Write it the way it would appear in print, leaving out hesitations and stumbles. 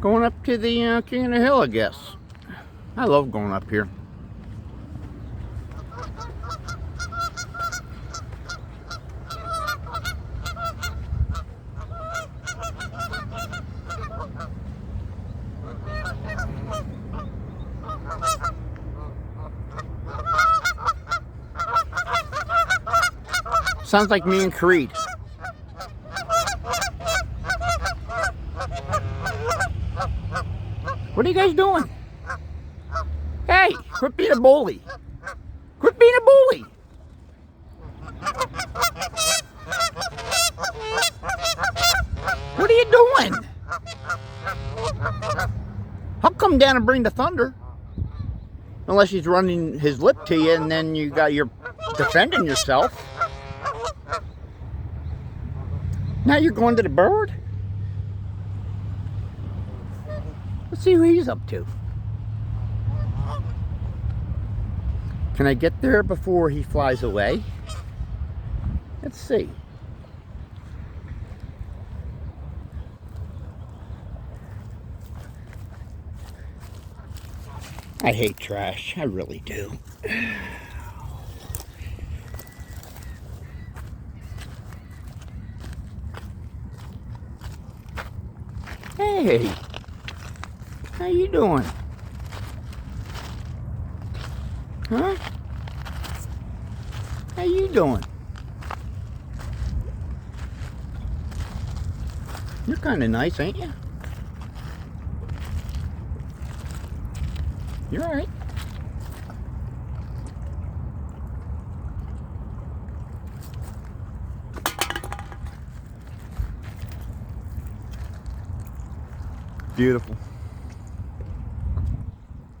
Going up to the King of the Hill, I guess. I love going up here. Sounds like me and Creed. What are you guys doing? Hey, quit being a bully. Quit being a bully. What are you doing? I'll come down and bring the thunder. Unless he's running his lip to you and then you're defending yourself. Now you're going to the bird? Let's see who he's up to. Can I get there before he flies away? Let's see. I hate trash. I really do. Hey, how you doing? Huh? How you doing? You're kind of nice, ain't you? You're all right. Beautiful.